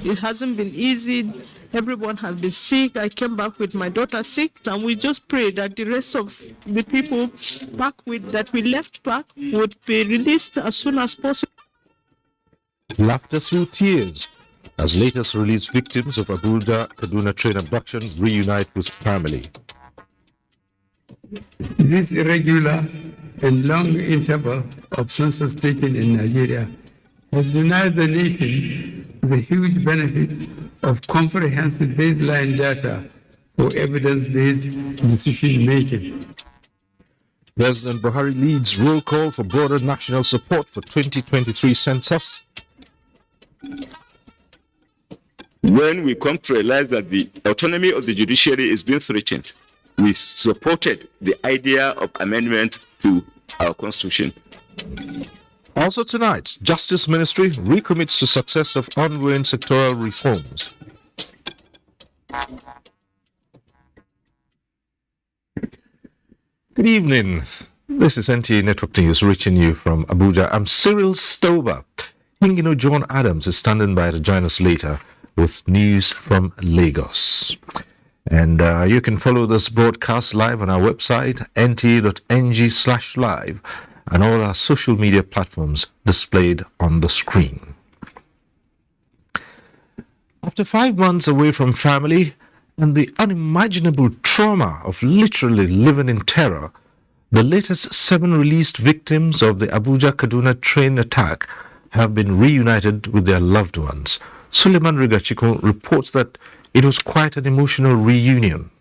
It hasn't been easy. Everyone has been sick. I came back with my daughter sick, and we just pray that the rest of the people that we left back would be released as soon as possible. Laughter through tears as latest released victims of Abuja Kaduna train abduction reunite with family. This irregular and long interval of census taking in Nigeria has denied the nation the huge benefit of comprehensive baseline data for evidence-based decision-making. President Buhari leads roll call for broader national support for 2023 census. When we come to realize that the autonomy of the judiciary is being threatened, we supported the idea of amendment to our constitution. Also tonight, Justice Ministry recommits to success of ongoing sectoral reforms. Good evening. This is NTA Network News reaching you from Abuja. I'm Cyril Stover. Hingino John Adams is standing by to join us later with news from Lagos. And you can follow this broadcast live on our website, nta.ng/live, and all our social media platforms displayed on the screen. After 5 months away from family and the unimaginable trauma of literally living in terror, the latest 7 released victims of the Abuja Kaduna train attack have been reunited with their loved ones. Suleiman Rigachiko reports that it was quite an emotional reunion.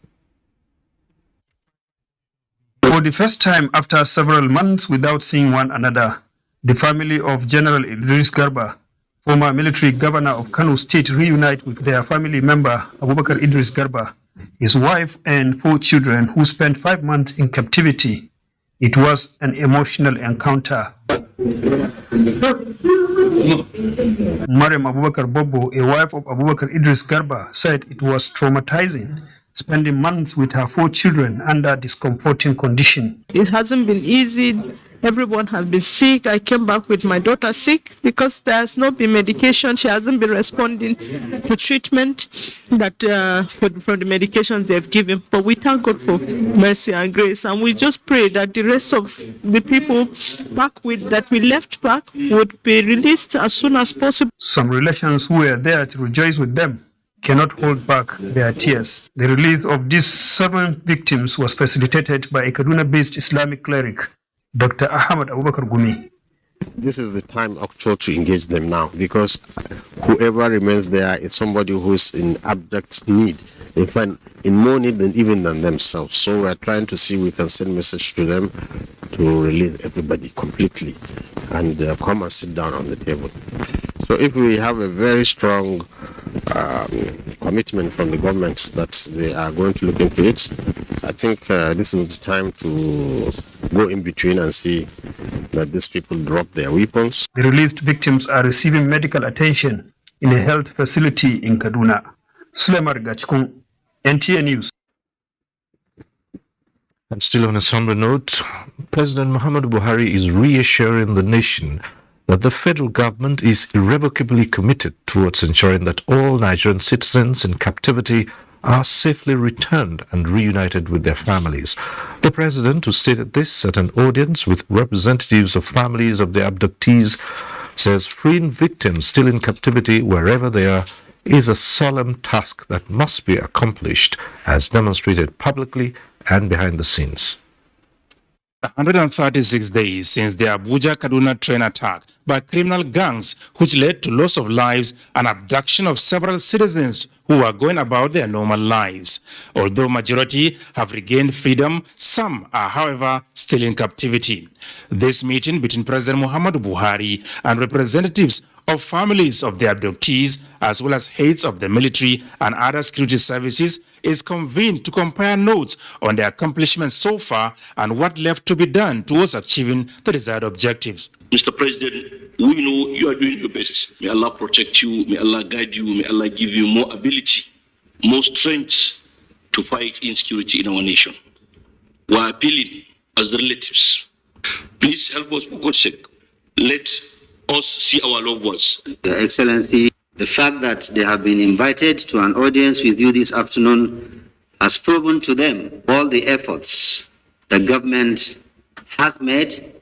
For the first time after several months without seeing one another, the family of General Idris Garba, former military governor of Kano State, reunite with their family member Abubakar Idris Garba, his wife and 4 children who spent 5 months in captivity. It was an emotional encounter. Mariam Abubakar Bobo, a wife of Abubakar Idris Garba, said it was traumatizing, spending months with her 4 children under discomforting conditions. It hasn't been easy. Everyone has been sick. I came back with my daughter sick because there has not been medication. She hasn't been responding to treatment that from the medications they've given. But we thank God for mercy and grace, and we just pray that the rest of the people that we left back would be released as soon as possible. Some relations who were there to rejoice with them cannot hold back their tears. The release of these 7 victims was facilitated by a Kaduna-based Islamic cleric, Dr. Ahmad Abubakar Gumi. This is the time actually to engage them now, because whoever remains there is somebody who is in abject need, in fact, in more need than even than themselves. So we are trying to see we can send message to them to release everybody completely and come and sit down on the table. So if we have a very strong commitment from the government that they are going to look into it, I think this is the time to go in between and see that these people drop their weapons. The released victims are receiving medical attention in a health facility in Kaduna. Suleiman Gachkun, NTA News. And still on a somber note, President Muhammadu Buhari is reassuring the nation that the federal government is irrevocably committed towards ensuring that all Nigerian citizens in captivity are safely returned and reunited with their families. The president, who stated this at an audience with representatives of families of the abductees, says freeing victims still in captivity wherever they are is a solemn task that must be accomplished, as demonstrated publicly and behind the scenes. 136 days since the Abuja Kaduna train attack by criminal gangs, which led to loss of lives and abduction of several citizens who are going about their normal lives. Although majority have regained freedom, some are, however, still in captivity. This meeting between President Muhammadu Buhari and representatives of families of the abductees, as well as heads of the military and other security services, is convened to compare notes on the accomplishments so far and what left to be done towards achieving the desired objectives. Mr. President, we know you are doing your best. May Allah protect you, may Allah guide you, may Allah give you more ability, more strength to fight insecurity in our nation. We are appealing as relatives. Please help us for God's sake. let us see our loved ones. Your Excellency, the fact that they have been invited to an audience with you this afternoon has proven to them all the efforts the government has made,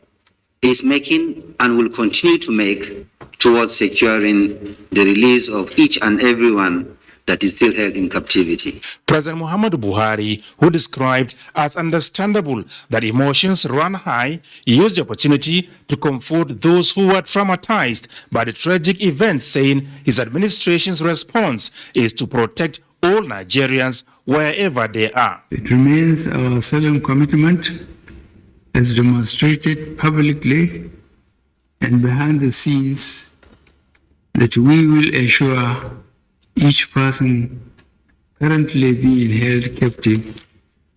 is making, and will continue to make towards securing the release of each and everyone that is still held in captivity. President Muhammadu Buhari, who described as understandable that emotions run high, used the opportunity to comfort those who were traumatized by the tragic event, saying his administration's response is to protect all Nigerians wherever they are. It remains our solemn commitment, as demonstrated publicly and behind the scenes, that we will ensure each person currently being held captive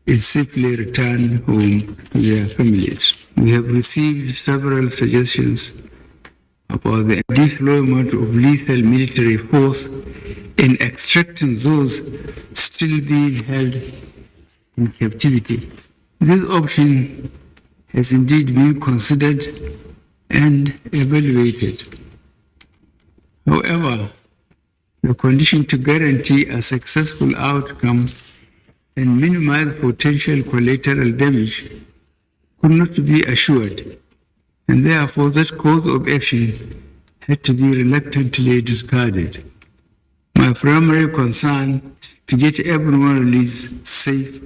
is safely returned home to their families. We have received several suggestions about the deployment of lethal military force in extracting those still being held in captivity. This option has indeed been considered and evaluated. However, the condition to guarantee a successful outcome and minimize potential collateral damage could not be assured, and therefore that course of action had to be reluctantly discarded. My primary concern is to get everyone released safe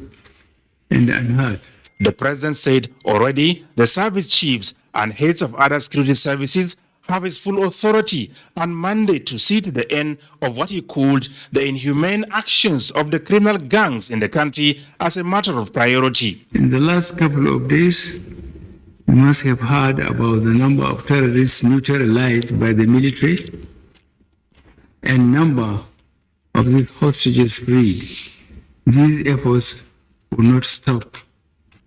and unhurt. The president said already the service chiefs and heads of other security services have his full authority and mandate to see to the end of what he called the inhumane actions of the criminal gangs in the country as a matter of priority. In the last couple of days, you must have heard about the number of terrorists neutralized by the military and number of these hostages freed. These efforts will not stop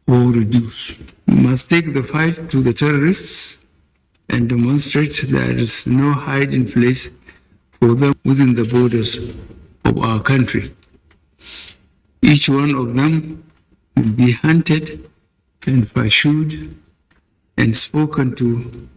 or reduce. We must take the fight to the terrorists and demonstrate there is no hiding place for them within the borders of our country. Each one of them will be hunted and pursued and spoken to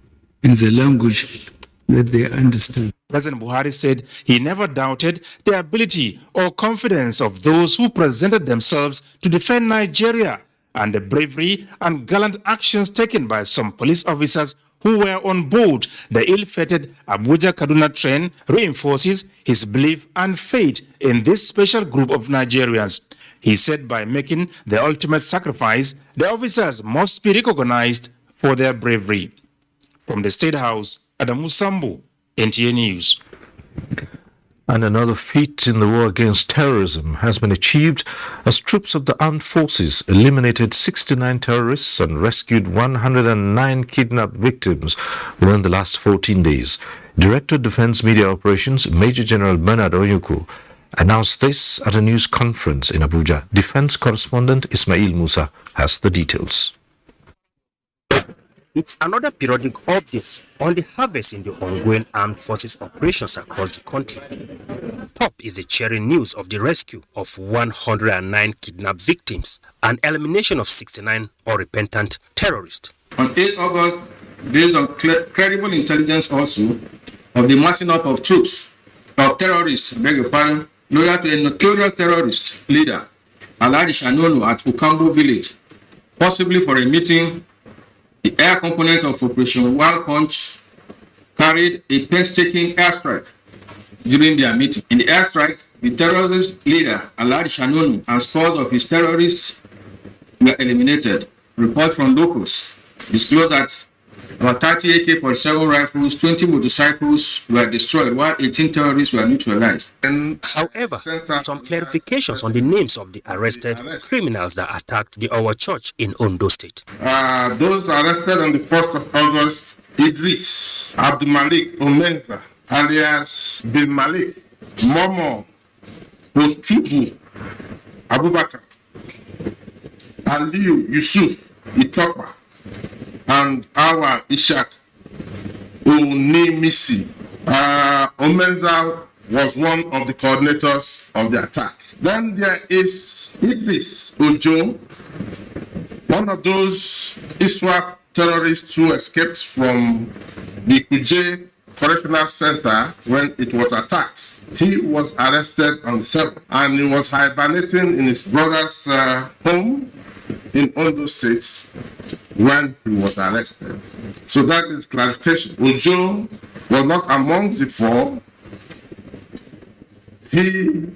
in the language that they understand. President Buhari said he never doubted the ability or confidence of those who presented themselves to defend Nigeria, and the bravery and gallant actions taken by some police officers who were on board the ill-fated Abuja-Kaduna train reinforces his belief and faith in this special group of Nigerians. He said by making the ultimate sacrifice, the officers must be recognized for their bravery. From the State House, Adamu Sambu, NTA News. And another feat in the war against terrorism has been achieved as troops of the armed forces eliminated 69 terrorists and rescued 109 kidnapped victims within the last 14 days. Director of Defense Media Operations, Major General Bernard Onyuku, announced this at a news conference in Abuja. Defense correspondent Ismail Musa has the details. It's another periodic update on the harvest in the ongoing armed forces operations across the country. Top is the cheering news of the rescue of 109 kidnapped victims and elimination of 69 unrepentant terrorists. On 8 August, based on credible intelligence also of the massing up of troops, of terrorists, loyal to a notorious terrorist leader, Alhaji Shanonu at Ukambo village, possibly for a meeting. The air component of Operation Wild Punch carried a painstaking airstrike during their meeting. In the airstrike, the terrorist leader, Alhaji Shanonu, and scores of his terrorists were eliminated. Report from locals disclosed that about 30 AK-47 rifles, 20 motorcycles were destroyed, while 18 terrorists were neutralized. However, some clarifications on the names of the arrested criminals that attacked the Owa Church in Ondo State. Those arrested on the 1st of August, Idris Abdulmalik Omenza, alias Bin Malik, Momo Otibu Abubakar, Aliu Yusuf Itopa, and our Ishak Unimisi. Omenza was one of the coordinators of the attack. Then there is Idris Ojo, one of those ISWAP terrorist who escaped from the Kuje Correctional Center when it was attacked. He was arrested on the 7th and he was hibernating in his brother's home in Ondo State when he was arrested. So that is clarification. Ujo was not amongst the four. He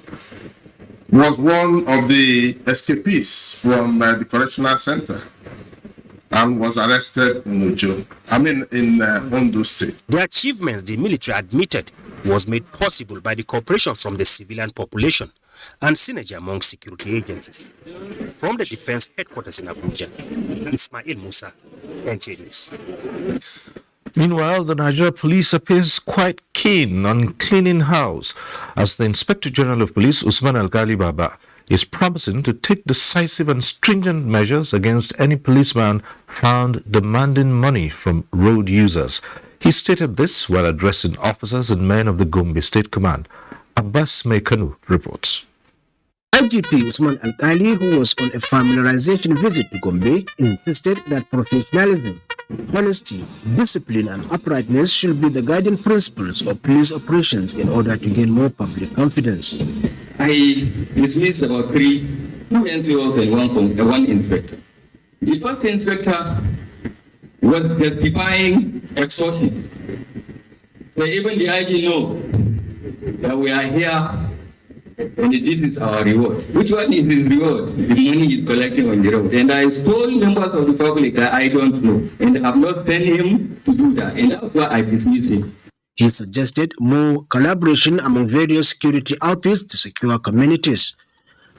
was one of the escapees from the correctional center and was arrested in Ondo State. The achievements the military admitted was made possible by the cooperation from the civilian population and synergy among security agencies. From the defense headquarters in Abuja, Ismail Musa, NTA News. Meanwhile, the Nigeria police appears quite keen on cleaning house, as the Inspector General of Police, Usman Alkali Baba, is promising to take decisive and stringent measures against any policeman found demanding money from road users. He stated this while addressing officers and men of the Gombe State Command. Abbas Mekanu reports. IGP Usman Alkali, who was on a familiarization visit to Gombe, insisted that professionalism, honesty, discipline, and uprightness should be the guiding principles of police operations in order to gain more public confidence. I dismissed about two NPOs and one inspector. The first inspector was justifying extortion. So even the IG know that we are here and this is our reward. Which one is his reward? The money he's collecting on the road. And I told members of the public that I don't know and have not sent him to do that. And that's why I dismissed him. He suggested more collaboration among various security outfits to secure communities.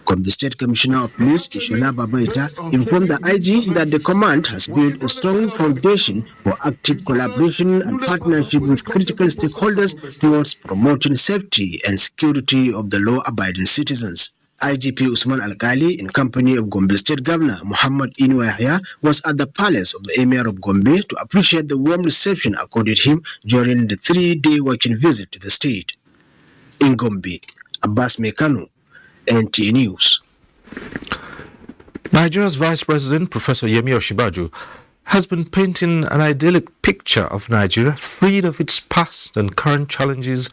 Gombe State Commissioner of Police, Ishola Babaita, informed the IG that the command has built a strong foundation for active collaboration and partnership with critical stakeholders towards promoting safety and security of the law-abiding citizens. IGP Usman Alkali, in company of Gombe State Governor Muhammad Inu Yahya, was at the palace of the Emir of Gombe to appreciate the warm reception accorded him during the 3-day working visit to the state. In Gombe, Abbas Mekanu, NTA News. Nigeria's Vice President, Professor Yemi Osinbajo, has been painting an idyllic picture of Nigeria freed of its past and current challenges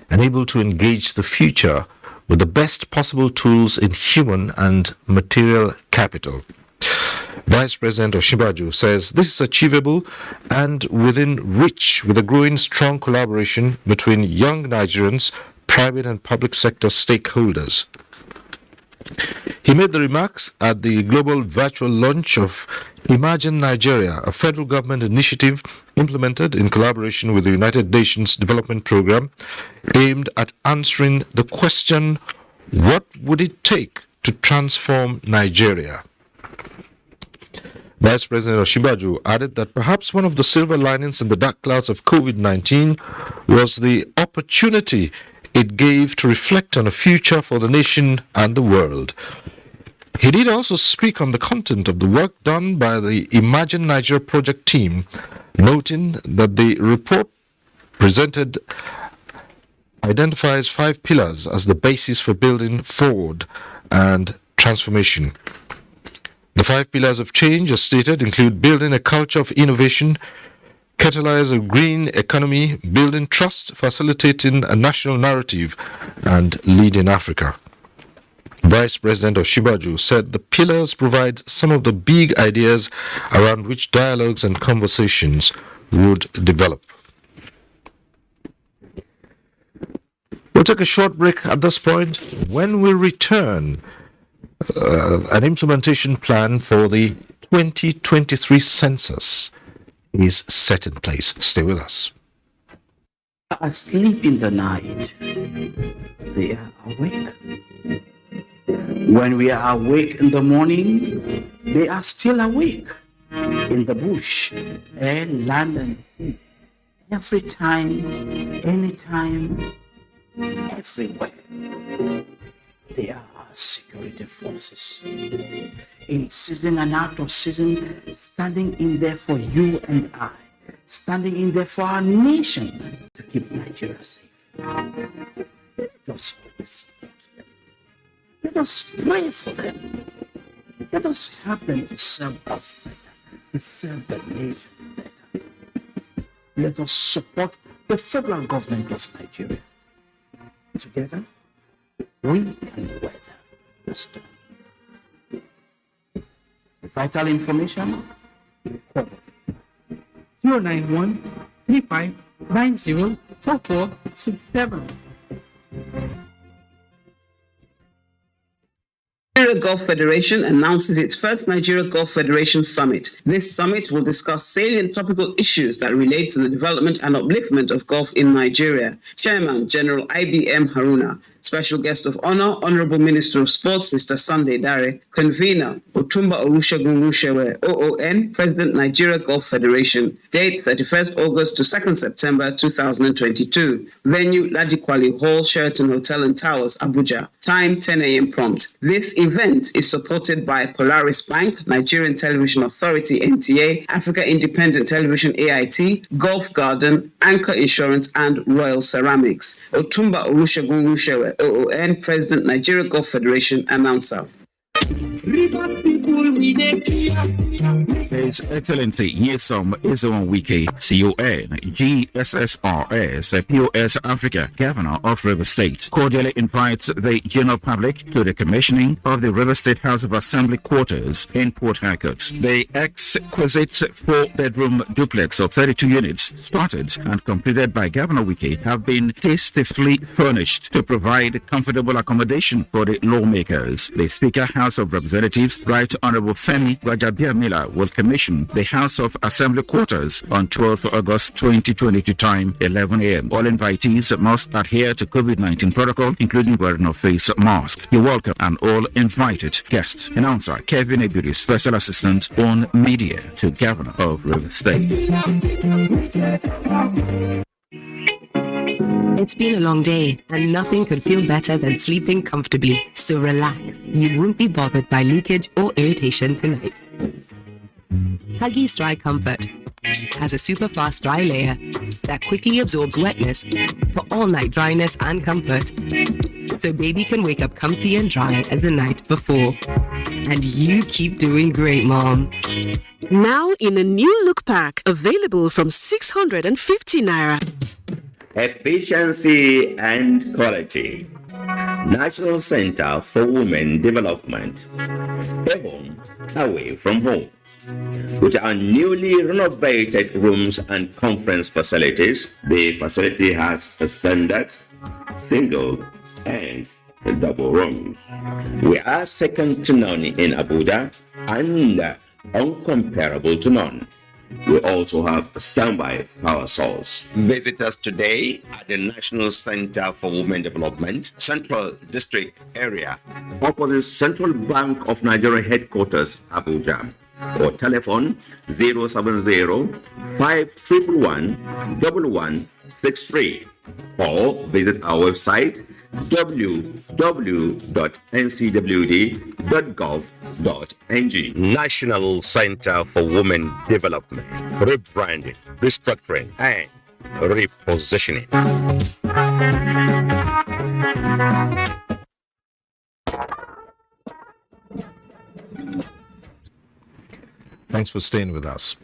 and able to engage the future with the best possible tools in human and material capital. Vice President Osinbajo says this is achievable and within reach with a growing strong collaboration between young Nigerians, private and public sector stakeholders. He made the remarks at the global virtual launch of Imagine Nigeria, a federal government initiative implemented in collaboration with the United Nations Development Programme, aimed at answering the question, what would it take to transform Nigeria? Vice President Osinbajo added that perhaps one of the silver linings in the dark clouds of COVID-19 was the opportunity it gave to reflect on a future for the nation and the world. He did also speak on the content of the work done by the Imagine Nigeria project team, noting that the report presented identifies 5 pillars as the basis for building forward and transformation. The 5 pillars of change, as stated, include building a culture of innovation, catalyze a green economy, building trust, facilitating a national narrative, and leading Africa. Vice President Osinbajo said the pillars provide some of the big ideas around which dialogues and conversations would develop. We'll take a short break at this point. When we return, an implementation plan for the 2023 census is set in place. Stay with us. Asleep in the night, they are awake. When we are awake in the morning, they are still awake. In the bush, air, land, and sea. Every time, anytime, everywhere. They are security forces. In season and out of season, standing in there for you and I, standing in there for our nation to keep Nigeria safe. Let us support them. Let us pray for them. Let us help them to serve us better. to serve the nation better. Let us support the federal government of Nigeria. Together, we can weather the storm. For vital information, call 091 35 90 4467. Nigeria Gulf Federation announces its first Nigeria Gulf Federation Summit. This summit will discuss salient topical issues that relate to the development and upliftment of Gulf in Nigeria. Chairman General IBM Haruna. Special guest of honor, Honorable Minister of Sports, Mr. Sunday Dare. Convener, Otumba Olusegun Rushewe, OON, President Nigeria Gulf Federation. Date 31st August to 2nd September 2022. Venue, Ladikwali Hall, Sheraton Hotel and Towers, Abuja. Time 10 a.m. prompt. This event is supported by Polaris Bank, Nigerian Television Authority, NTA, Africa Independent Television, AIT, Gulf Garden, Anchor Insurance, and Royal Ceramics. Otumba Olusegun Rushewe, OON, President, Nigeria Gulf Federation, announcer. His Excellency Nyesom Ezewonwike, CON, GSSRS, POS Africa, Governor of River State, cordially invites the general public to the commissioning of the River State House of Assembly quarters in Port Harcourt. The exquisite 4-bedroom duplex of 32 units, started and completed by Governor Wike, have been tastefully furnished to provide comfortable accommodation for the lawmakers. The Speaker, House of Representatives, Right Honorable Femi Gbajabiamila, will commission the House of Assembly quarters on 12th August 2022 time 11 a.m. All invitees must adhere to COVID-19 protocol, including wearing of face mask. You're welcome and all invited guests. Announcer Kevin Ebiri, Special Assistant on Media to Governor of River State. It's been a long day, and nothing could feel better than sleeping comfortably. So relax. You won't be bothered by leakage or irritation tonight. Huggies Dry Comfort has a super fast dry layer that quickly absorbs wetness for all night dryness and comfort. So baby can wake up comfy and dry as the night before. And you keep doing great, Mom. Now in a new look pack, available from 650 Naira. Efficiency and quality. National Center for Women Development. A home away from home. With our newly renovated rooms and conference facilities, the facility has a standard, single, and double rooms. We are second to none in Abuja and uncomparable to none. We also have a standby power source. Visit us today at the National Center for Women Development, Central District Area, opposite Central Bank of Nigeria Headquarters, Abuja, or telephone 070-5111-1163, or visit our website www.ncwd.gov.ng. National Center for Women Development, rebranding, restructuring, and repositioning. Thanks for staying with us.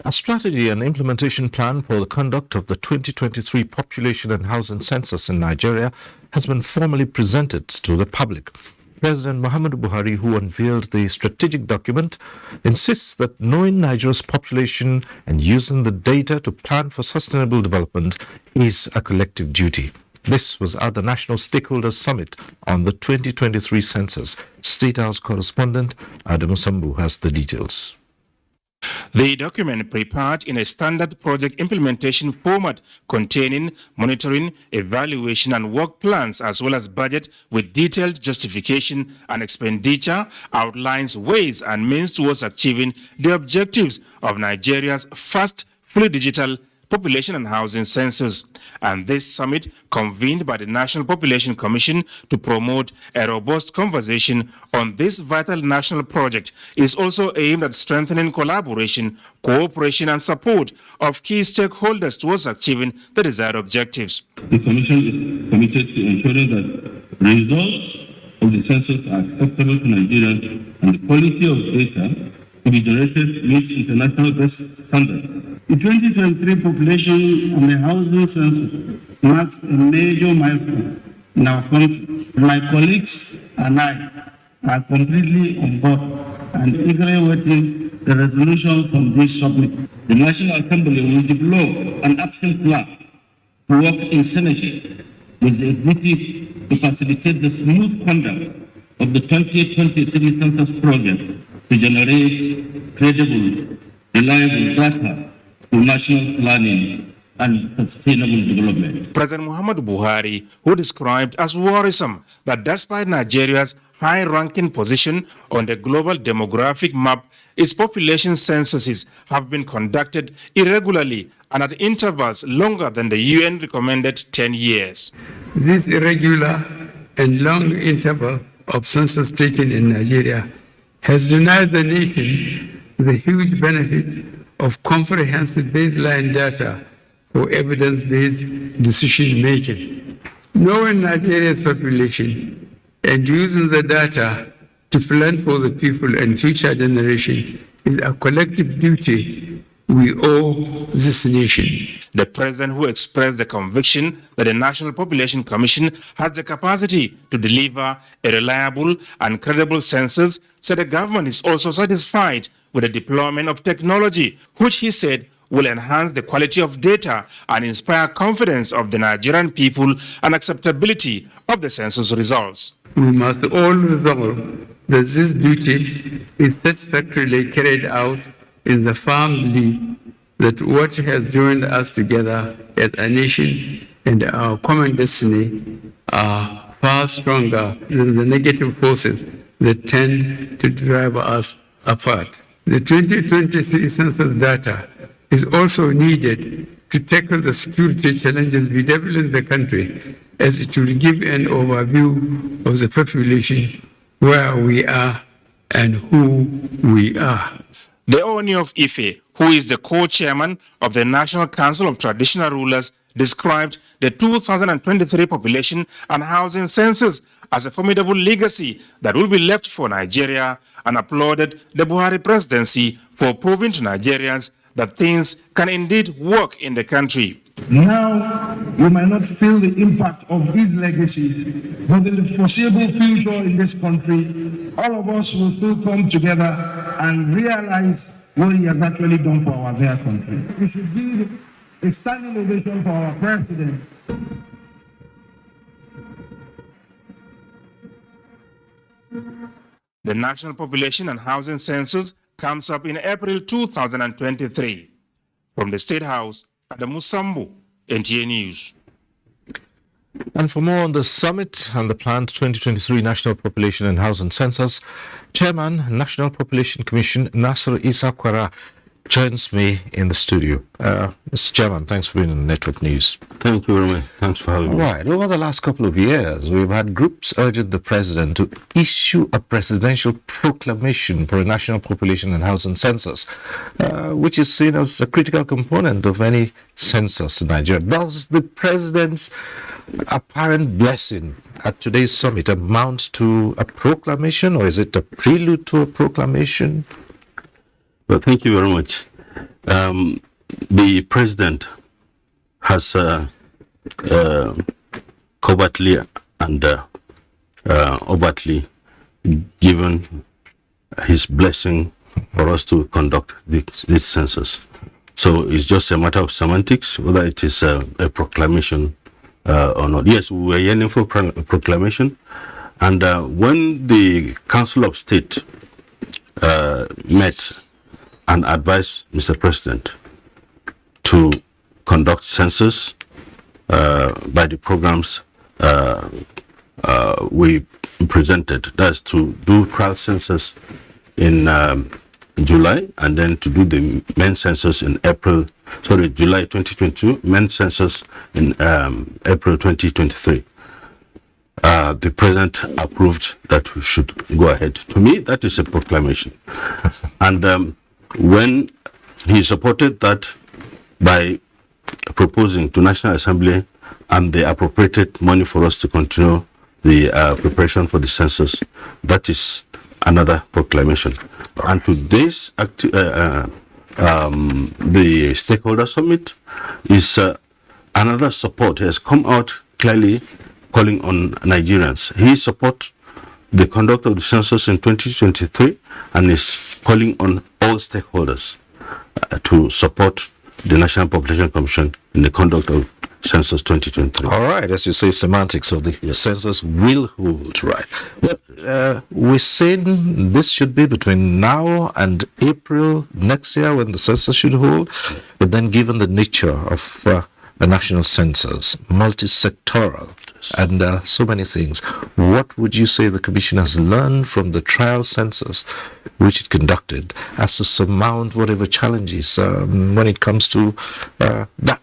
A strategy and implementation plan for the conduct of the 2023 Population and Housing Census in Nigeria has been formally presented to the public. President Muhammadu Buhari, who unveiled the strategic document, insists that knowing Nigeria's population and using the data to plan for sustainable development is a collective duty. This was at the National Stakeholders Summit on the 2023 census. State House correspondent Adam Sambu has the details. The document prepared in a standard project implementation format containing monitoring, evaluation and work plans as well as budget with detailed justification and expenditure outlines ways and means towards achieving the objectives of Nigeria's first fully digital population and housing census. And this summit, convened by the National Population Commission to promote a robust conversation on this vital national project, is also aimed at strengthening collaboration, cooperation and support of key stakeholders towards achieving the desired objectives. The Commission is committed to ensuring that results of the census are acceptable to Nigerians and the quality of data to be generated meets international best standards. The 2023 population and the housing census marks a major milestone in our country. My colleagues and I are completely on board and eagerly waiting the resolution from this summit. The National Assembly will develop an action plan to work in synergy with the executive to facilitate the smooth conduct of the 2023 census project to generate credible, reliable data for national planning and sustainable development. President Muhammadu Buhari, who described as worrisome that despite Nigeria's high-ranking position on the global demographic map, its population censuses have been conducted irregularly and at intervals longer than the UN recommended 10 years. This irregular and long interval of census taking in Nigeria has denied the nation the huge benefit of comprehensive baseline data for evidence-based decision-making. Knowing Nigeria's population and using the data to plan for the people and future generation is a collective duty we owe this nation. The president, who expressed the conviction that the National Population Commission has the capacity to deliver a reliable and credible census, said the government is also satisfied with the deployment of technology, which he said will enhance the quality of data and inspire confidence of the Nigerian people and acceptability of the census results. We must all resolve that this duty is satisfactorily carried out in the firm belief that what has joined us together as a nation and our common destiny are far stronger than the negative forces that tend to drive us apart. The 2023 census data is also needed to tackle the security challenges bedeviling the country, as it will give an overview of the population, where we are and who we are. The Oni of Ife, who is the co-chairman of the National Council of Traditional Rulers, described the 2023 population and housing census as a formidable legacy that will be left for Nigeria, and applauded the Buhari presidency for proving to Nigerians that things can indeed work in the country. Now, you might not feel the impact of these legacies, but in the foreseeable future in this country, all of us will still come together and realize what he has actually done for our dear country. We should give a standing ovation for our president. The National Population and Housing Census comes up in April 2023. From the State House, Adamu Sambu, NTA News. And for more on the summit and the planned 2023 National Population and Housing Census, Chairman, National Population Commission, Nasser Isa Kwara, joins me in the studio. Mr. Chairman, thanks for being on Network News. Thank you very much. Thanks for having me. All right. Over the last couple of years, we've had groups urging the president to issue a presidential proclamation for a national population and housing census, which is seen as a critical component of any census in Nigeria. Does the president's apparent blessing at today's summit amount to a proclamation, or is it a prelude to a proclamation? Well, thank you very much. The president has covertly and overtly given his blessing for us to conduct this census. So it's just a matter of semantics, whether it is a proclamation or not. Yes, we were yearning for a proclamation. And when the Council of State met and advised Mr. President to conduct census by the programs we presented. That's to do trial census in July, and then to do the main census in July 2022, main census in April 2023. The president approved that we should go ahead. To me, that is a proclamation. And when he supported that by proposing to National Assembly and they appropriated money for us to continue the preparation for the census, that is another proclamation. And today's the stakeholder summit is another support. He has come out clearly calling on Nigerians. He supports the conduct of the census in 2023 and is calling on all stakeholders to support the National Population Commission in the conduct of census 2023. All right, as you say, semantics of the census will hold, right? Well, we're saying this should be between now and April next year when the census should hold, but then given the nature of the national census, multi-sectoral, and so many things, what would you say the Commission has learned from the trial census which it conducted as to surmount whatever challenges when it comes to that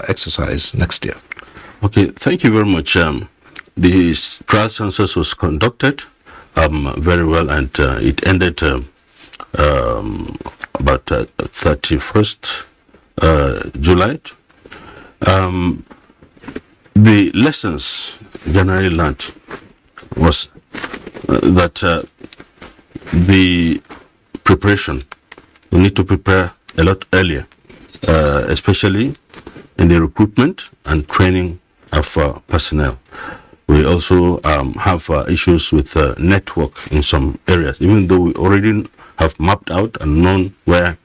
exercise next year? Okay, thank you very much. The trial census was conducted very well, and it ended about 31st July. The lessons generally learned was that the preparation, we need to prepare a lot earlier, especially in the recruitment and training of personnel. We also have issues with network in some areas, even though we already have mapped out and known where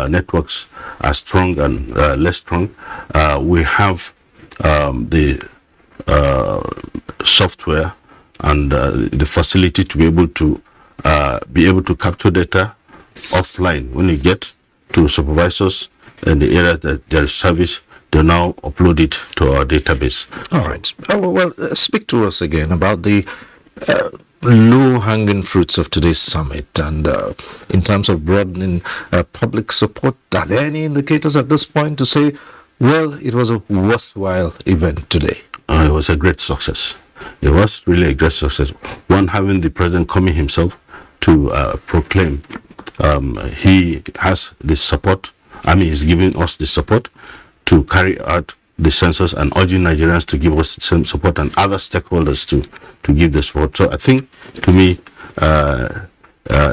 networks are strong and less strong. We have the software and the facility to be able to capture data offline. When you get to supervisors in the area that there is service, they now upload it to our database. All right. Well, speak to us again about the low-hanging fruits of today's summit, and in terms of broadening public support, are there any indicators at this point to say, well, it was a worthwhile event today? It was a great success. It was really a great success. One, having the president coming himself to proclaim he has the support. He's giving us the support to carry out the census and urging Nigerians to give us some support and other stakeholders to give the support. So I think, to me,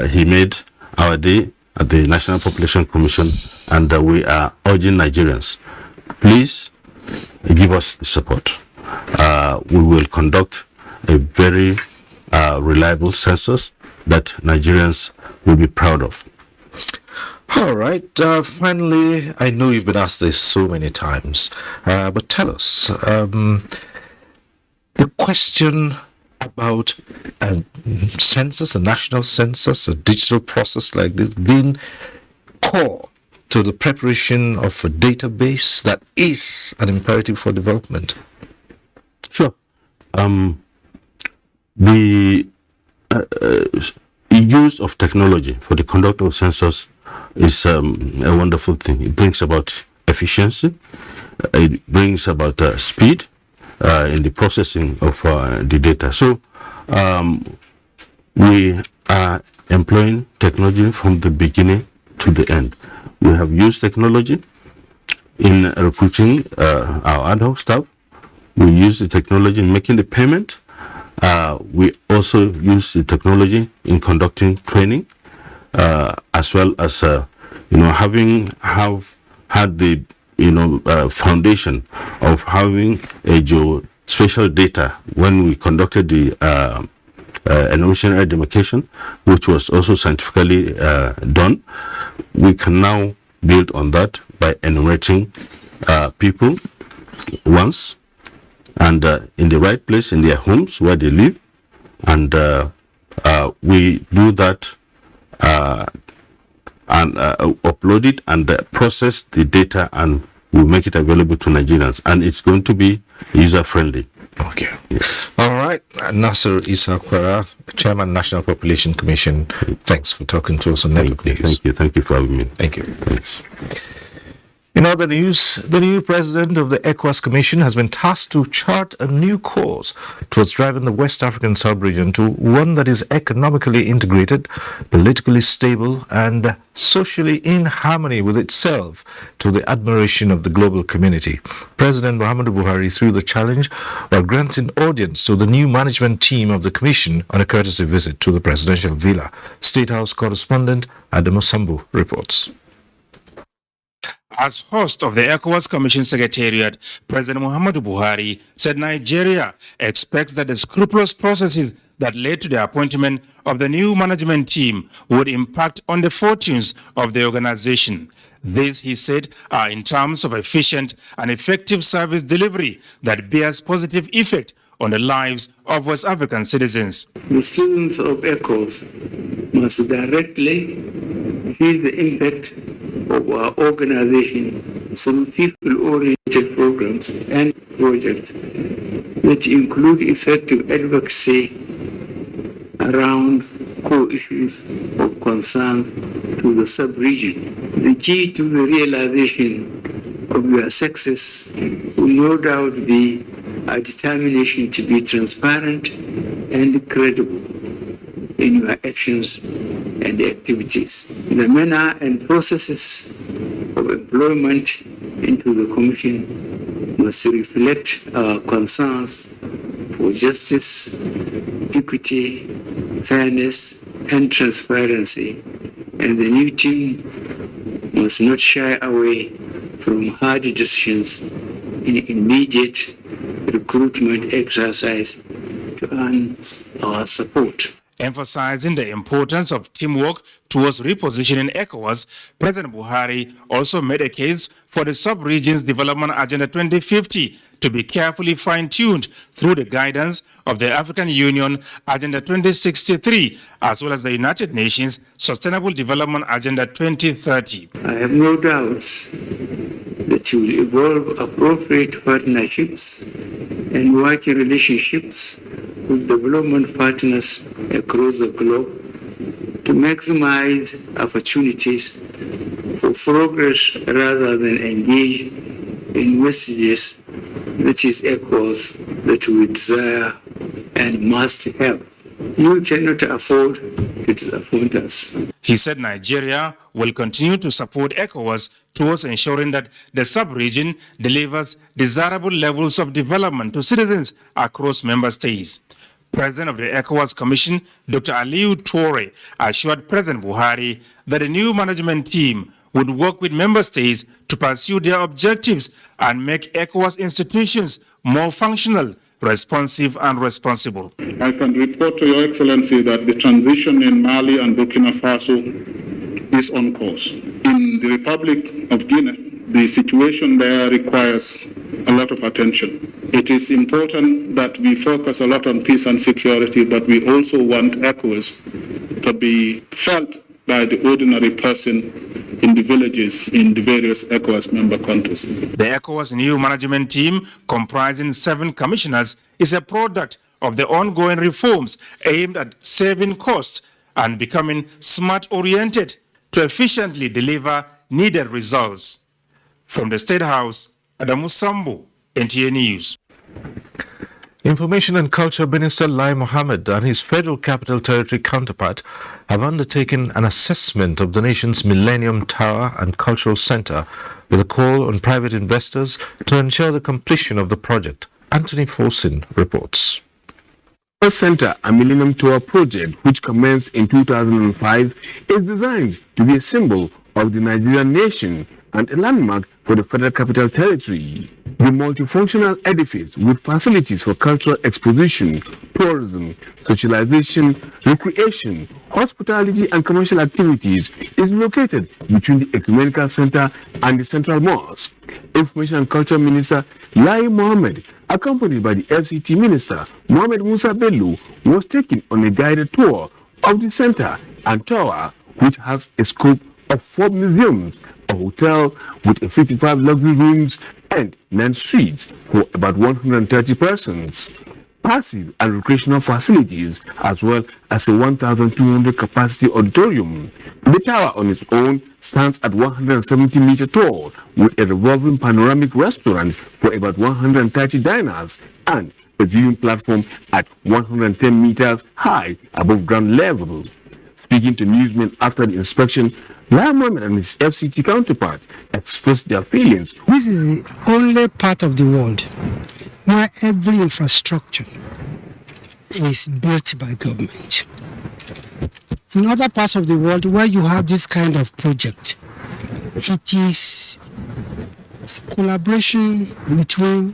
he made our day at the National Population Commission, and we are urging Nigerians, please give us the support. We will conduct a very reliable census that Nigerians will be proud of. All right. Finally, I know you've been asked this so many times, but tell us, the question about a census, a national census, a digital process like this being core to the preparation of a database that is an imperative for development. Sure. The use of technology for the conduct of census is a wonderful thing. It brings about efficiency. It brings about speed in the processing of the data. So we are employing technology from the beginning to the end. We have used technology in recruiting our ad hoc staff. We use the technology in making the payment. We also use the technology in conducting training, as well as having had the foundation of having a geospatial data when we conducted the enumeration area demarcation, which was also scientifically done. We can now build on that by enumerating people once and in the right place in their homes where they live, and we do that and upload it and process the data, and we make it available to Nigerians, and it's going to be user friendly. Okay. Yes. All right. Nasser Isakwara, Chairman, National Population Commission. Thanks for talking to us on Network News. Thank you for having me. Thank you. Thanks. In other news, the new president of the ECOWAS Commission has been tasked to chart a new course towards driving the West African sub-region to one that is economically integrated, politically stable, and socially in harmony with itself, to the admiration of the global community. President Muhammadu Buhari threw the challenge while granting audience to the new management team of the Commission on a courtesy visit to the presidential villa. State House correspondent Adamu Sambu reports. As host of the ECOWAS Commission Secretariat, President Muhammadu Buhari said Nigeria expects that the scrupulous processes that led to the appointment of the new management team would impact on the fortunes of the organization. These, he said, are in terms of efficient and effective service delivery that bears positive effect on the lives of West African citizens. The students of ECOWAS must directly feel the impact of our organization through people-oriented programs and projects that include effective advocacy around core issues of concern to the sub-region. The key to the realization of your success will no doubt be a determination to be transparent and credible in your actions and activities. The manner and processes of employment into the Commission must reflect our concerns for justice, equity, fairness, and transparency, and the new team must not shy away from hard decisions in immediate recruitment exercise to earn our support. Emphasizing the importance of teamwork towards repositioning ECOWAS, President Buhari also made a case for the sub-region's Development Agenda 2050 to be carefully fine-tuned through the guidance of the African Union Agenda 2063, as well as the United Nations Sustainable Development Agenda 2030. I have no doubts that you will evolve appropriate partnerships and working relationships with development partners across the globe to maximize opportunities for progress rather than engage in messages that is echoes that we desire and must have. You cannot afford to disappoint us. He said Nigeria will continue to support ECOWAS towards ensuring that the sub-region delivers desirable levels of development to citizens across member states. President of the ECOWAS Commission, Dr. Aliyu Toure, assured President Buhari that the new management team would work with member states to pursue their objectives and make ECOWAS institutions more functional, responsive and responsible. I can report to Your Excellency that the transition in Mali and Burkina Faso is on course. In the Republic of Guinea, the situation there requires a lot of attention. It is important that we focus a lot on peace and security, but we also want ECOWAS to be felt by the ordinary person in the villages in the various ECOWAS member countries. The ECOWAS new management team, comprising 7 commissioners, is a product of the ongoing reforms aimed at saving costs and becoming smart-oriented to efficiently deliver needed results. From the State House, Adamu Sambu, NTA News. Information and Culture Minister Lai Mohammed and his Federal Capital Territory counterpart have undertaken an assessment of the nation's Millennium Tower and Cultural Center with a call on private investors to ensure the completion of the project. Anthony Forsin reports. The Center and Millennium Tower project, which commenced in 2005, is designed to be a symbol of the Nigerian nation and a landmark for the Federal Capital Territory. The multifunctional edifice with facilities for cultural exposition, tourism, socialization, recreation, hospitality and commercial activities is located between the Ecumenical Center and the Central Mosque. Information and Culture Minister Lai Mohammed, accompanied by the FCT Minister Mohammed Musa Bello, was taken on a guided tour of the center and tower, which has a scope of 4 museums, a hotel with 55 luxury rooms and 9 suites for about 130 persons, passive and recreational facilities, as well as a 1,200 capacity auditorium. The tower on its own stands at 170 meters tall with a revolving panoramic restaurant for about 130 diners and a viewing platform at 110 meters high above ground level. Speaking to newsmen after the inspection, Lai Mohammed and his FCT counterpart expressed their feelings. This is the only part of the world where every infrastructure is built by government. In other parts of the world where you have this kind of project, it is collaboration between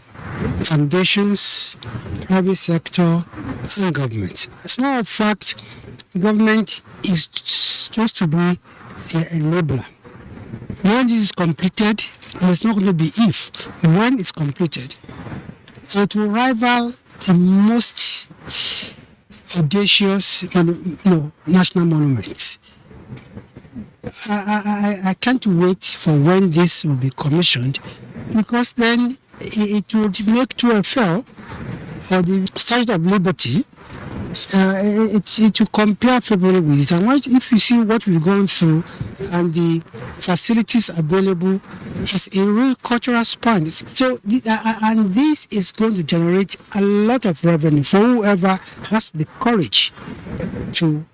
foundations, private sector, and government. As a matter of fact, government is supposed to be an enabler. When this is completed, and it's not going to be if, when it's completed, it will rival the most audacious national monuments. I can't wait for when this will be commissioned, because then it would make TFL or the Statue of Liberty. It will compare favorably with it. And if you see what we've gone through and the facilities available, it's a real cultural span. So, and this is going to generate a lot of revenue for whoever has the courage to,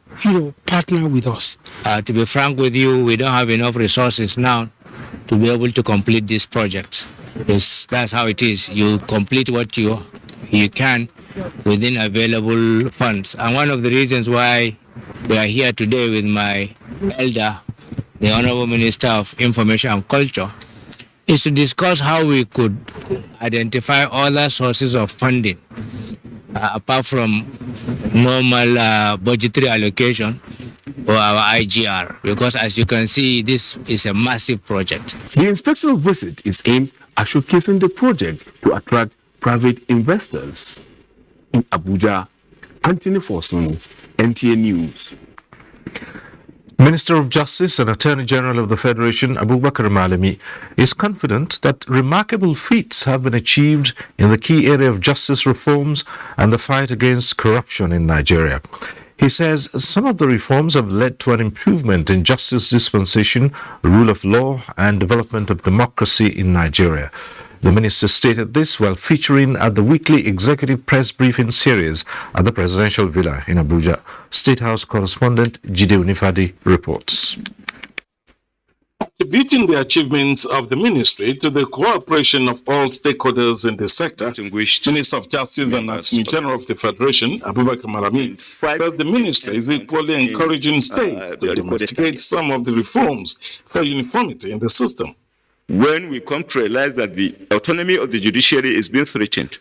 partner with us. To be frank with you, we don't have enough resources now to be able to complete this project. That's how it is. You complete what you can within available funds. And one of the reasons why we are here today with my elder, the Honorable Minister of Information and Culture, is to discuss how we could identify other sources of funding apart from normal budgetary allocation or our IGR, because as you can see, this is a massive project. The inspectional visit is aimed at showcasing the project to attract private investors. In Abuja, Anthony Forson, NTA News. Minister of Justice and Attorney General of the Federation, Abubakar Malami, is confident that remarkable feats have been achieved in the key area of justice reforms and the fight against corruption in Nigeria. He says some of the reforms have led to an improvement in justice dispensation, rule of law, and development of democracy in Nigeria. The minister stated this while featuring at the weekly executive press briefing series at the Presidential Villa in Abuja. State House correspondent Jide Unifadi reports. Attributing the achievements of the ministry to the cooperation of all stakeholders in the sector, Minister of Justice and Attorney General of the Federation, Abubakar Malami, says the ministry is equally encouraging states to domesticate some of the reforms for uniformity in the system. When we come to realize that the autonomy of the judiciary is being threatened,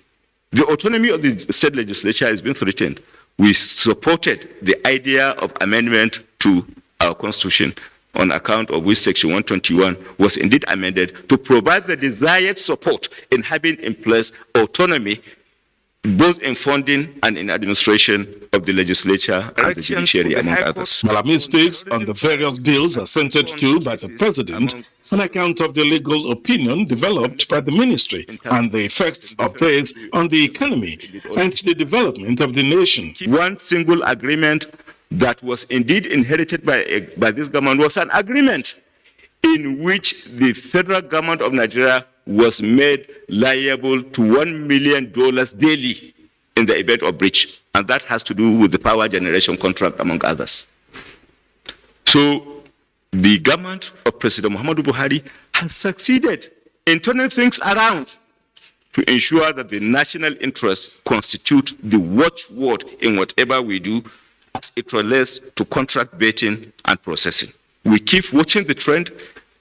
the autonomy of the state legislature is being threatened, we supported the idea of amendment to our constitution, on account of which Section 121 was indeed amended to provide the desired support in having in place autonomy both in funding and in administration of the legislature and the judiciary, among others. Malami speaks on the various bills assented to by the president on account of the legal opinion developed by the ministry and the effects of this on the economy and the development of the nation. One single agreement that was indeed inherited by this government was an agreement in which the federal government of Nigeria was made liable to $1 million daily in the event of breach. And that has to do with the power generation contract, among others. So the government of President Muhammadu Buhari has succeeded in turning things around to ensure that the national interests constitute the watchword in whatever we do as it relates to contract betting and processing. We keep watching the trend,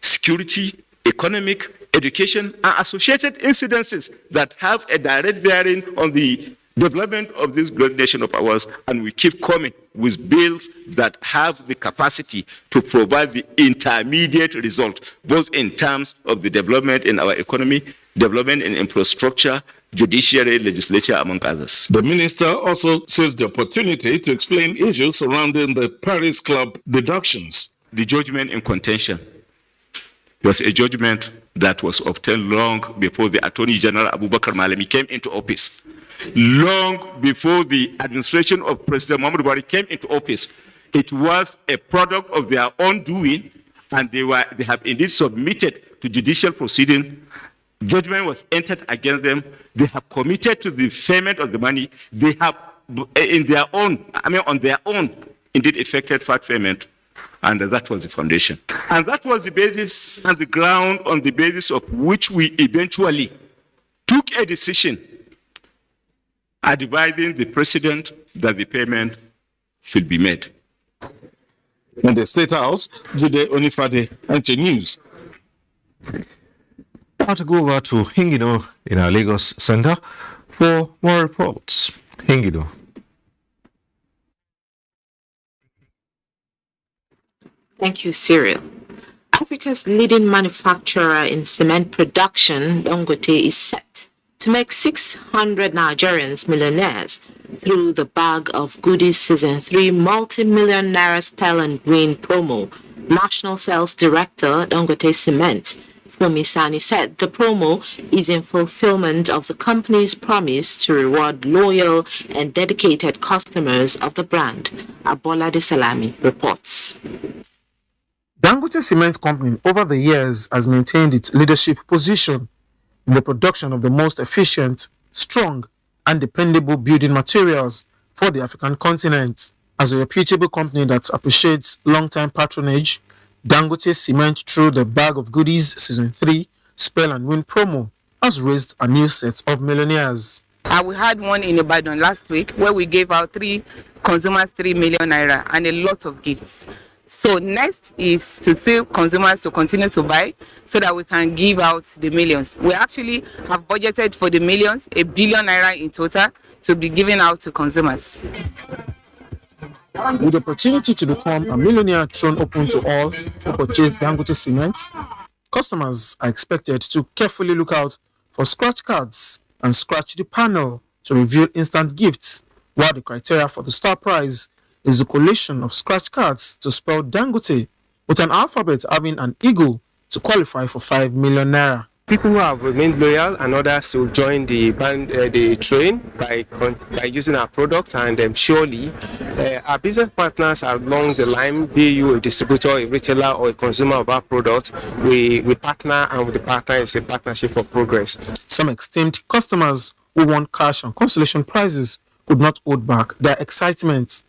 security, economic, education, and associated incidences that have a direct bearing on the development of this great nation of ours, and we keep coming with bills that have the capacity to provide the intermediate result, both in terms of the development in our economy, development in infrastructure, judiciary, legislature, among others. The minister also seized the opportunity to explain issues surrounding the Paris Club deductions. The judgment in contention was a judgment that was obtained long before the Attorney General Abubakar Malami came into office, long before the administration of President Muhammadu Buhari came into office. It was a product of their own doing, and they have indeed submitted to judicial proceeding. Judgment was entered against them. They have committed to the payment of the money. They have, on their own, indeed effected VAT payment. And that was the foundation. And that was the basis and the ground on the basis of which we eventually took a decision advising the president that the payment should be made. In the State House, Jude Onifade, NTA News. Now to go over to Hingido in our Lagos Center for more reports. Hingido. Thank you, Cyril. Africa's leading manufacturer in cement production, Dangote, is set to make 600 Nigerians millionaires through the Bag of Goodies Season 3 multi-million naira spell and win promo. National Sales Director, Dangote Cement, Fumi Sani, said the promo is in fulfillment of the company's promise to reward loyal and dedicated customers of the brand. Abola De Salami reports. Dangote Cement Company over the years has maintained its leadership position in the production of the most efficient, strong, and dependable building materials for the African continent. As a reputable company that appreciates long-time patronage, Dangote Cement, through the Bag of Goodies Season 3 Spell and Win promo, has raised a new set of millionaires. We had one in Ibadan last week where we gave out 3 consumers 3 million naira and a lot of gifts. So next is to tell consumers to continue to buy so that we can give out the millions. We actually have budgeted for the millions, 1 billion naira in total, to be given out to consumers. With the opportunity to become a millionaire thrown open to all who purchase Dangote Cement, customers are expected to carefully look out for scratch cards and scratch the panel to reveal instant gifts, while the criteria for the star prize is the collation of scratch cards to spell Dangote with an alphabet having an eagle to qualify for 5 million naira. People who have remained loyal and others to join the train by using our product, and surely our business partners along the line, be you a distributor, a retailer, or a consumer of our product, we partner, and with the partner is a partnership for progress. Some esteemed customers who won cash and consolation prizes could not hold back their excitement.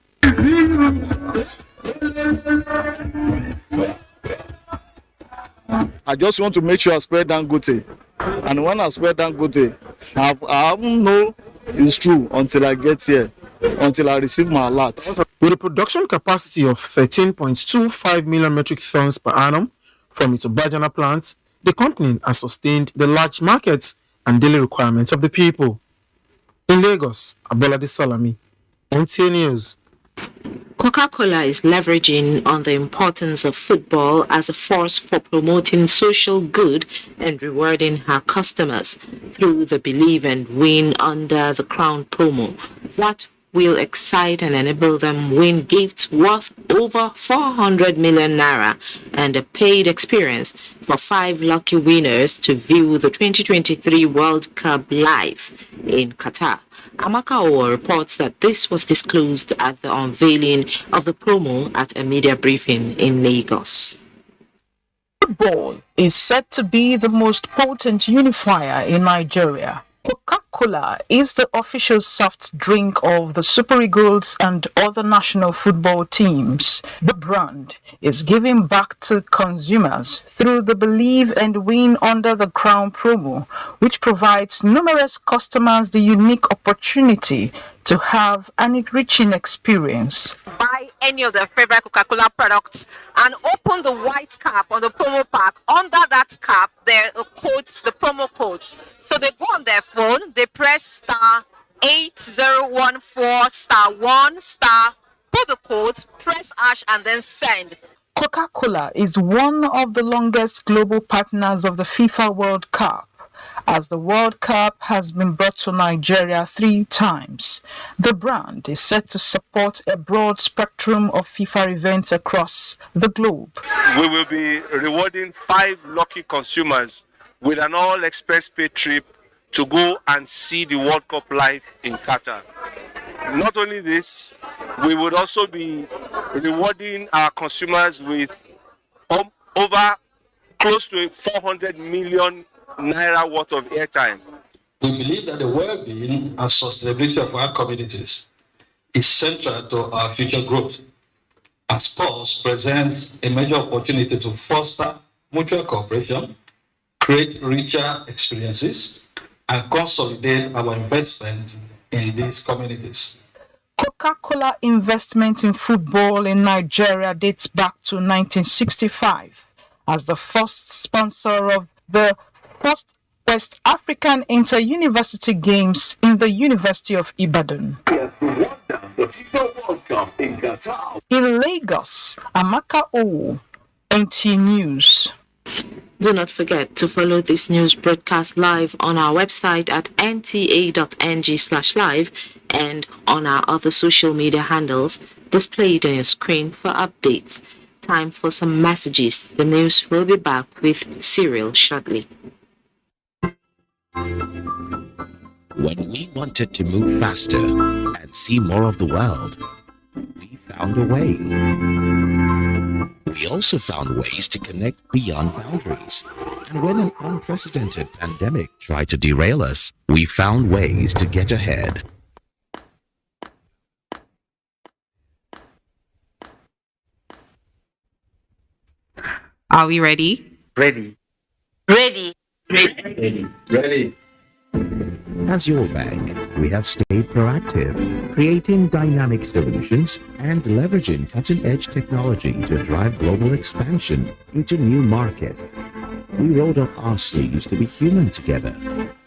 I just want to make sure I spread Dangote, and when I spread Dangote, I haven't know it's true until I get here, until I receive my alert. With a production capacity of 13.25 million metric tons per annum from its Obajana plant, the company has sustained the large markets and daily requirements of the people. In Lagos, Abola De Salami, NTA News. Coca-Cola is leveraging on the importance of football as a force for promoting social good and rewarding her customers through the Believe and Win under the Crown promo. That will excite and enable them win gifts worth over 400 million naira and a paid experience for 5 lucky winners to view the 2023 World Cup live in Qatar. Amaka Owo reports that this was disclosed at the unveiling of the promo at a media briefing in Lagos. Football is said to be the most potent unifier in Nigeria. Coca-Cola is the official soft drink of the Super Eagles and other national football teams. The brand is giving back to consumers through the Believe and Win under the Crown promo, which provides numerous customers the unique opportunity to have an enriching experience. Buy any of their favorite Coca-Cola products and open the white cap on the promo pack. Under that cap, there are codes, the promo codes. So they go on their phone, they press star 8014 star 1 star, put the code, press hash, and then send. Coca-Cola is one of the longest global partners of the FIFA World Cup. As the World Cup has been brought to Nigeria 3 times, the brand is set to support a broad spectrum of FIFA events across the globe. We will be rewarding 5 lucky consumers with an all-expense paid trip to go and see the World Cup live in Qatar. Not only this, we would also be rewarding our consumers with over close to 400 million naira worth of airtime. We believe that the well-being and sustainability of our communities is central to our future growth. As sports presents a major opportunity to foster mutual cooperation, create richer experiences, and consolidate our investment in these communities. Coca-Cola investment in football in Nigeria dates back to 1965 as the first sponsor of the first West African Inter-University Games in the University of Ibadan. The FIFA World Cup in Qatar. In Lagos, Amaka O, NTA News. Do not forget to follow this news broadcast live on our website at nta.ng/live and on our other social media handles displayed on your screen for updates. Time for some messages. The news will be back with Cyril shortly. When we wanted to move faster and see more of the world, we found a way. We also found ways to connect beyond boundaries. And when an unprecedented pandemic tried to derail us, we found ways to get ahead. Are we ready? Ready. Ready. Ready. Ready. As your bank, we have stayed proactive, creating dynamic solutions and leveraging cutting-edge technology to drive global expansion into new markets. We rolled up our sleeves to be human together,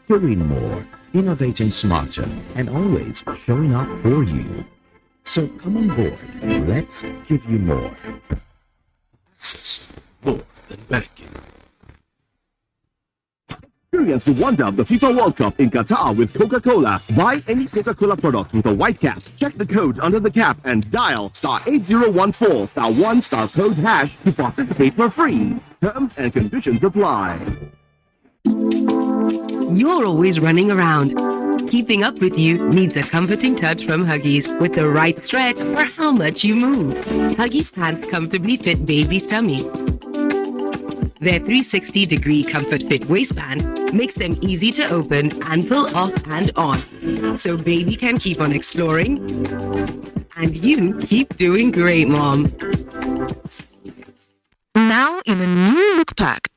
doing more, innovating smarter, and always showing up for you. So come on board, let's give you more. Access more than banking. Experience the wonder of the FIFA World Cup in Qatar with Coca-Cola. Buy any Coca-Cola product with a white cap. Check the code under the cap and dial *8014 *1 code hash to participate for free. Terms and conditions apply. You're always running around. Keeping up with you needs a comforting touch from Huggies with the right stretch for how much you move. Huggies pants comfortably fit baby's tummy. Their 360-degree comfort fit waistband makes them easy to open and pull off and on, so baby can keep on exploring and you keep doing great, Mom. Now in a new look pack.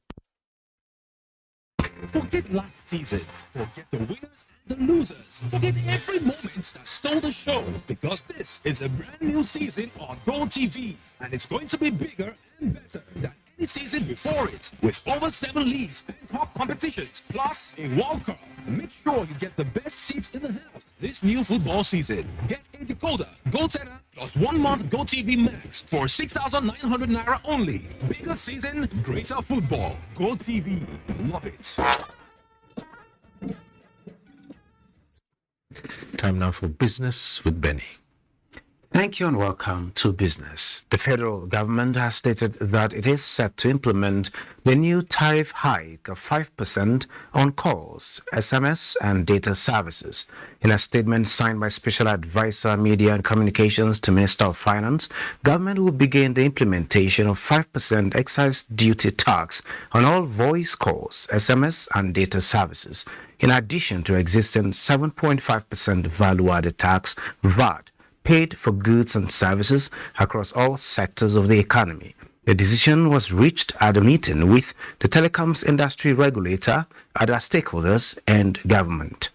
Forget last season. Forget the winners and the losers. Forget every moment that stole the show, because this is a brand new season on GoTV, and it's going to be bigger and better than any season before it, with over 7 leagues and cup competitions, plus a World Cup. Make sure you get the best seats in the house this new football season. Get a decoder, GoTenna, plus 1 month GoTV Max for 6,900 naira only. Bigger season, greater football. GoTV, love it. Time now for Business with Benny. Thank you and welcome to Business. The federal government has stated that it is set to implement the new tariff hike of 5% on calls, SMS, and data services. In a statement signed by Special Advisor Media and Communications to Minister of Finance, government will begin the implementation of 5% excise duty tax on all voice calls, SMS, and data services, in addition to existing 7.5% value-added tax, VAT, paid for goods and services across all sectors of the economy. The decision was reached at a meeting with the telecoms industry regulator, other stakeholders, and government.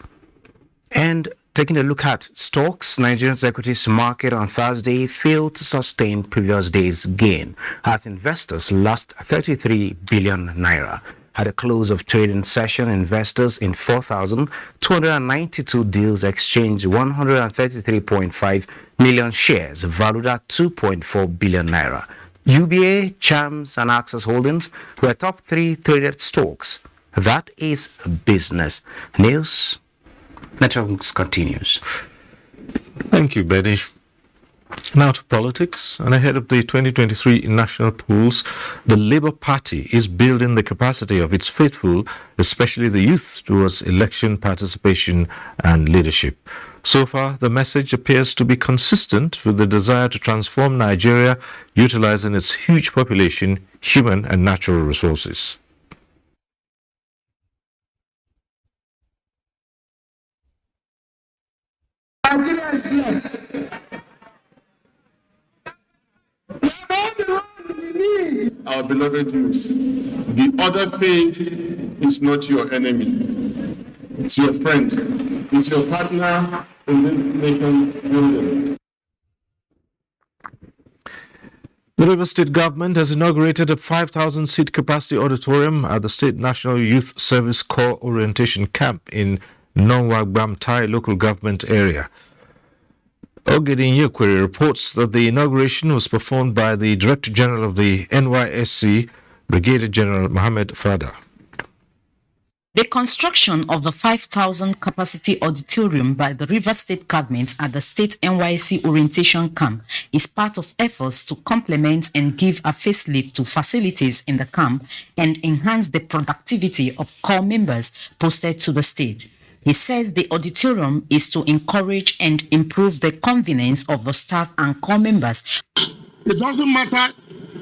And taking a look at stocks, Nigeria's equities market on Thursday failed to sustain previous day's gain as investors lost 33 billion naira. At the close of trading session, investors in 4,292 deals exchanged 133.5 million shares valued at 2.4 billion naira. UBA, Chams, and Access Holdings were top 3 traded stocks. That is Business News. Networks continues. Thank you, Benny. Now to politics, and ahead of the 2023 national polls, the Labour Party is building the capacity of its faithful, especially the youth, towards election participation and leadership. So far, the message appears to be consistent with the desire to transform Nigeria, utilizing its huge population, human and natural resources. Our beloved youth, the other faith is not your enemy. It's your friend. It's your partner in this nation building. The Rivers State government has inaugurated a 5,000-seat capacity auditorium at the State National Youth Service Corps Orientation Camp in Nongwagbam Tai local government area. Ogedin Yekwere reports that the inauguration was performed by the Director General of the NYSC, Brigadier General Mohammed Fada. The construction of the 5,000 capacity auditorium by the Rivers State government at the State NYSC Orientation Camp is part of efforts to complement and give a facelift to facilities in the camp and enhance the productivity of corps members posted to the state. He says the auditorium is to encourage and improve the convenience of the staff and corps members. It doesn't matter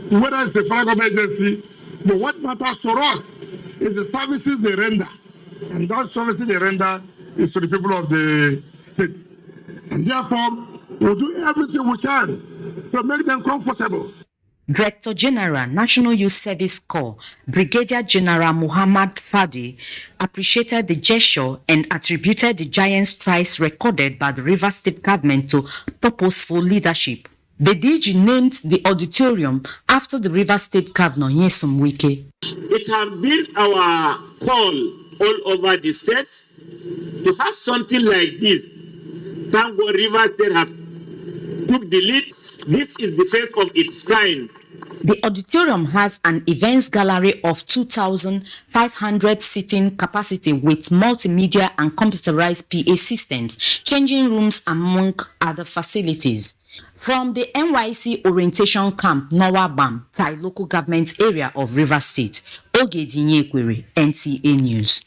whether it's a federal government agency, but what matters for us is the services they render. And those services they render is to the people of the state. And therefore, we'll do everything we can to make them comfortable. Director General, National Youth Service Corps, Brigadier General Muhammad Fadi, appreciated the gesture and attributed the giant strides recorded by the Rivers State government to purposeful leadership. The DG named the auditorium after the Rivers State Governor, Nyesom Wike. It has been our call all over the state to have something like this. Thank God Rivers State has took the lead. This is the first of its kind. The auditorium has an events gallery of 2,500 seating capacity with multimedia and computerized PA systems, changing rooms among other facilities. From the NYC Orientation Camp, Nowabam, Tai local government area of Rivers State, Ogedin Yekwere, NTA News.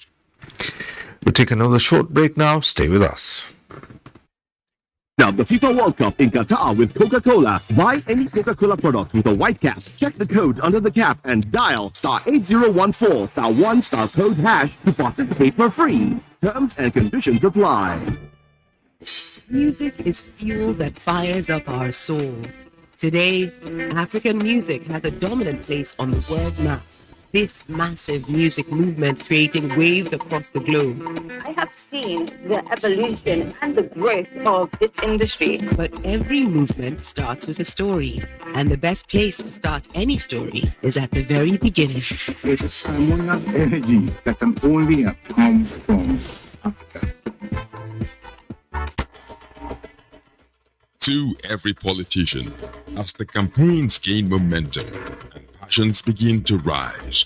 We'll take another short break now. Stay with us. Now, the FIFA World Cup in Qatar with Coca-Cola. Buy any Coca-Cola product with a white cap. Check the code under the cap and dial *8014 *1 code hash to participate for free. Terms and conditions apply. Music is fuel that fires up our souls. Today, African music has a dominant place on the world map. This massive music movement creating waves across the globe. I have seen the evolution and the growth of this industry. But every movement starts with a story. And the best place to start any story is at the very beginning. There's a phenomenal energy that can only come from Africa. To every politician, as the campaigns gain momentum and passions begin to rise,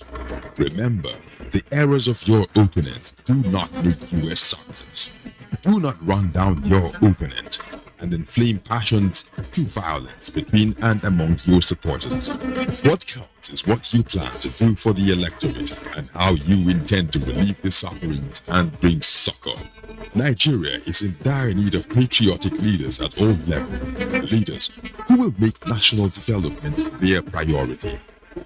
remember, the errors of your opponents do not make you a success. Do not run down your opponent and inflame passions through violence between and among your supporters. What counts is what you plan to do for the electorate and how you intend to relieve the sufferings and bring succor. Nigeria is in dire need of patriotic leaders at all levels, leaders who will make national development their priority.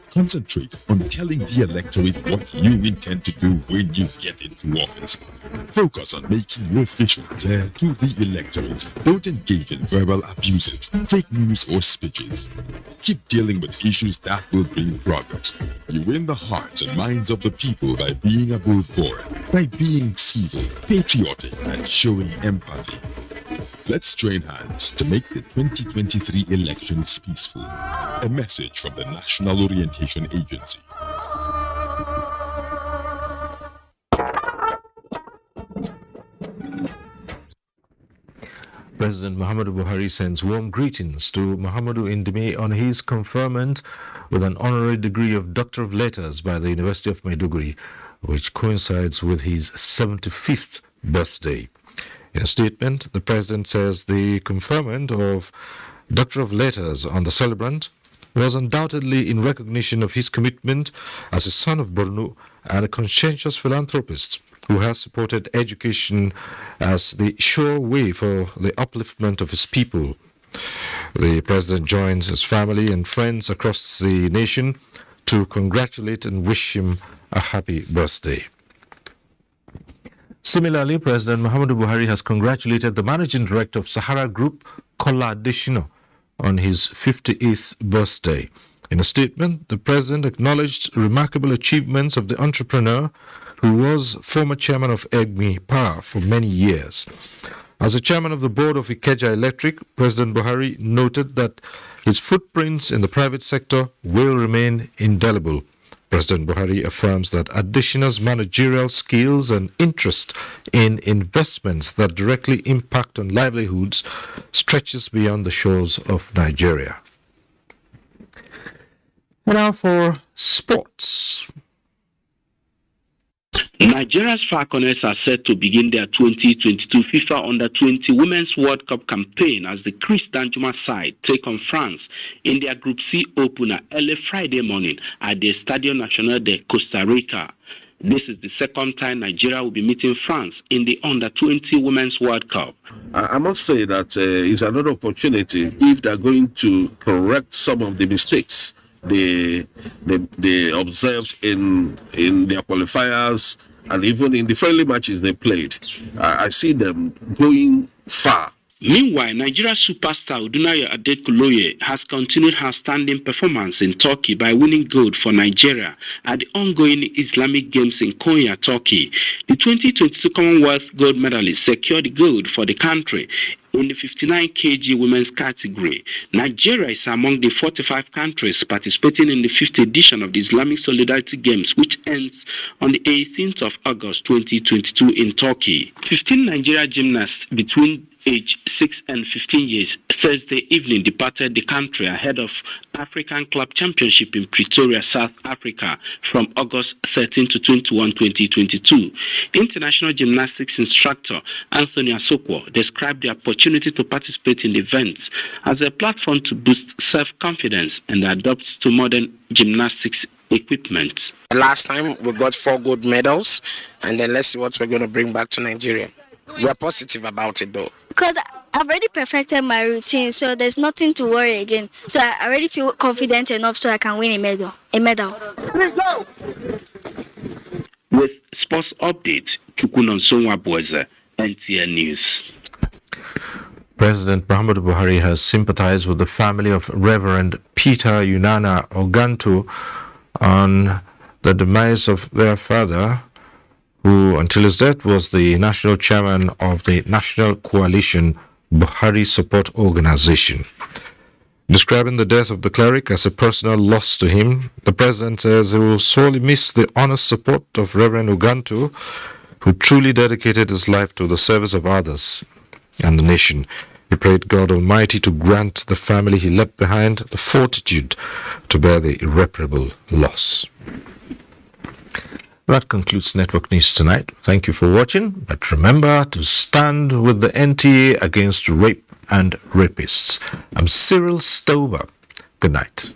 Concentrate on telling the electorate what you intend to do when you get into office. Focus on making your vision clear to the electorate. Don't engage in verbal abuses, fake news or speeches. Keep dealing with issues that will bring progress. You win the hearts and minds of the people by being above board, by being civil, patriotic and showing empathy. Let's join hands to make the 2023 elections peaceful. A message from the National Orientation Agency. President Muhammadu Buhari sends warm greetings to Muhammadu Indime on his conferment with an honorary degree of Doctor of Letters by the University of Maiduguri, which coincides with his 75th birthday. In a statement, the President says the conferment of Doctor of Letters on the celebrant was undoubtedly in recognition of his commitment as a son of Borno and a conscientious philanthropist, who has supported education as the sure way for the upliftment of his people. The president joins his family and friends across the nation to congratulate and wish him a happy birthday. Similarly, President Muhammadu Buhari has congratulated the managing director of Sahara Group, Kola Adeshina, on his 58th birthday. In a statement, the president acknowledged remarkable achievements of the entrepreneur who was former chairman of Egmi Power for many years. As the chairman of the board of Ikeja Electric, President Buhari noted that his footprints in the private sector will remain indelible. President Buhari affirms that Adeshina's managerial skills and interest in investments that directly impact on livelihoods stretches beyond the shores of Nigeria. And now for sports. Nigeria's Falconers are set to begin their 2022 FIFA Under-20 Women's World Cup campaign as the Chris Danjuma side take on France in their Group C opener early Friday morning at the Estadio Nacional de Costa Rica. This is the second time Nigeria will be meeting France in the Under-20 Women's World Cup. I must say that it's another opportunity if they're going to correct some of the mistakes they observed in their qualifiers and even in the friendly matches they played. I see them going far. Meanwhile, Nigeria superstar Odunayo Adekuloye has continued her standing performance in Turkey by winning gold for Nigeria at the ongoing Islamic Games in Konya, Turkey. The 2022 Commonwealth gold medalist secured the gold for the country in the 59 kg women's category. Nigeria is among the 45 countries participating in the 5th edition of the Islamic Solidarity Games, which ends on the 18th of August 2022 in Turkey. 15 Nigeria gymnasts between age 6 and 15 years Thursday evening departed the country ahead of African Club Championship in Pretoria, South Africa from August 13 to 21, 2022. International gymnastics instructor Anthony Asokwo described the opportunity to participate in the events as a platform to boost self-confidence and adapt to modern gymnastics equipment. Last time we got 4 gold medals, and then let's see what we're going to bring back to Nigeria. We're positive about it though. Because I've already perfected my routine, so there's nothing to worry again. So I already feel confident enough so I can win a medal. With sports updates, Chukunonsonwa Boise, NTA News. President Muhammadu Buhari has sympathized with the family of Reverend Peter Unana Ogantu on the demise of their father, who until his death was the national chairman of the National Coalition Buhari Support Organization. Describing the death of the cleric as a personal loss to him, the president says he will sorely miss the honest support of Reverend Ogantu, who truly dedicated his life to the service of others and the nation. He prayed God Almighty to grant the family he left behind the fortitude to bear the irreparable loss. That concludes Network News tonight. Thank you for watching, but remember to stand with the NTA against rape and rapists. I'm Cyril Stover. Good night.